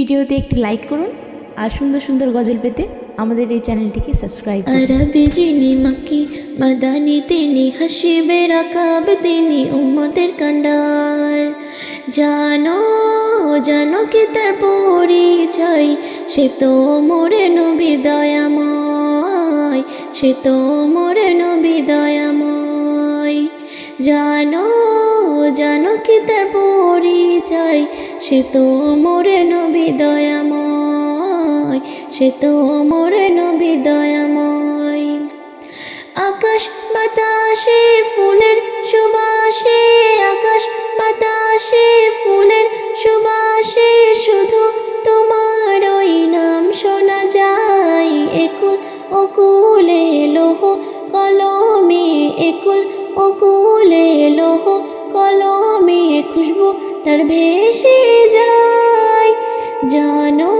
ভিডিওতে একটি লাইক করুন আর সুন্দর সুন্দর গজল পেতে আমাদের এই চ্যানেলটিকে সাবস্ক্রাইব করুন। আরবি যিনি মাক্কি মাদানি তিনি হাসিবে রাকাব তিনি উম্মতের কান্ডার। জানো জানো কি তার পরিচয়, সে তো মোরে নবী দয়াময়, সে তো মোরে নবী দয়াময়। জানো জানো কি তার পরিচয়, সে তো মোরে নবী দয়াময়, সে তো মোরে নবী দয়াময়। আকাশ বাতাসে ফুলের সুবাসে, আকাশ বাতাসে ফুলের সুবাসে শুধু তোমার ওই নাম শোনা যায়। একুল ওকুলে লোহ কলমে, একুল ওকুলে লোহ কলমে খুশবু তার ভেসে যায়। জানো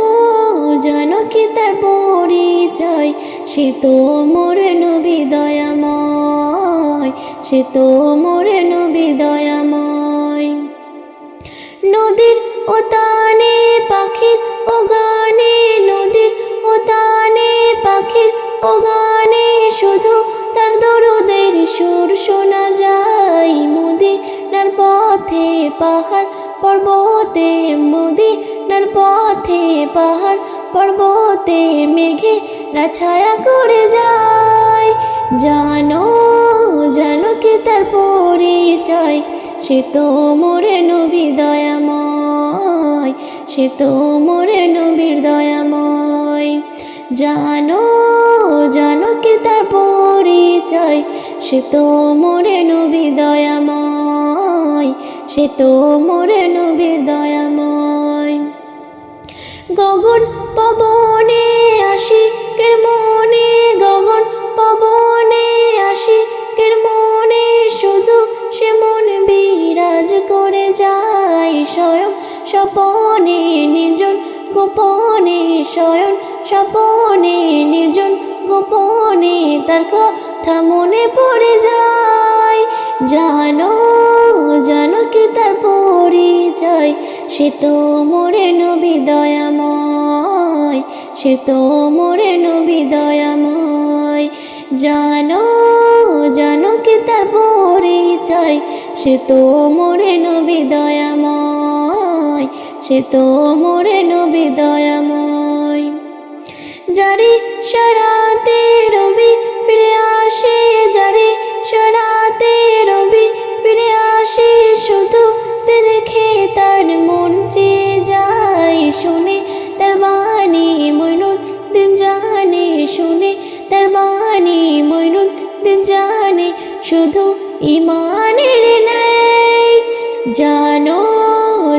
জানো কি তার পরিচয়, সে তো মোরে নবী দয়াময়, সে তো মোরে নবী দয়াময়। নদীর ও তানে পাখির ও গানে, নদীর ও তানে পাখির ও গানে শুধু তার দরুদের সুর শোনা যায়। মদিনার পথে পাহাড় পর্বতে, মদিনার পথে পাহাড় পর্বতে মেঘে ছায়া করে যায়। জানো জানো কি তার পরিচয়, সে তো মোরে নবী দয়াময়, সে তো মোরে নবীর দয়াময়। জানো জানো কি তার পরিচয়, সে তো মোরে নবী দয়াময়, সে তো মোরে নবীর দয়াময়। গগন পবনে আশিকের মনে, গগন পবনে আশিকের মনে শুধু সে মন বিরাজ করে যায়। স্বয়ং স্বপনে নির্জন গোপনে, স্বয়ং স্বপনে নির্জন গোপনে তার কথা মনে পড়ে যায়। জানো জানো কি তার পরিচয়, সে তো মোরে নবী দয়াময়, সে তো মোরে নবী দয়াময়। জানো জানো কি তার পরিচয়, সে তো মোরে নবী দয়াময়, সে তো মোরে নবী দয়াময়। যারে সারাতে রবি ফিরে আসে, যারে সারাতে রবি ফিরে আসে শুধু দেখে তার মন চেয়ে যায়। শুনে তার বাণী মঈনুদ্দিন জানে, শুনে তার বাণী মঈনুদ্দিন জানে শুধু ইমানের ন্যায়। জানো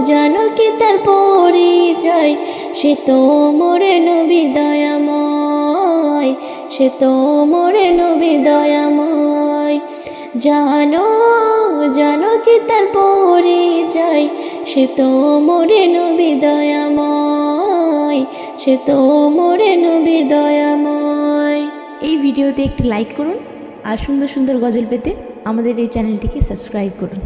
জানো কি তার পরিচয়, সে তো মোরে নবী দয়াময়, সে তো মোরে নবী দয়াময়। জানো জানো কি তার পরিচয়, সে তো মোরে নবী দয়াময়, সে তো মোরে নবী দয়াময়। এই ভিডিওতে একটি লাইক করুন আর সুন্দর সুন্দর গজল পেতে আমাদের এই চ্যানেলটিকে সাবস্ক্রাইব করুন।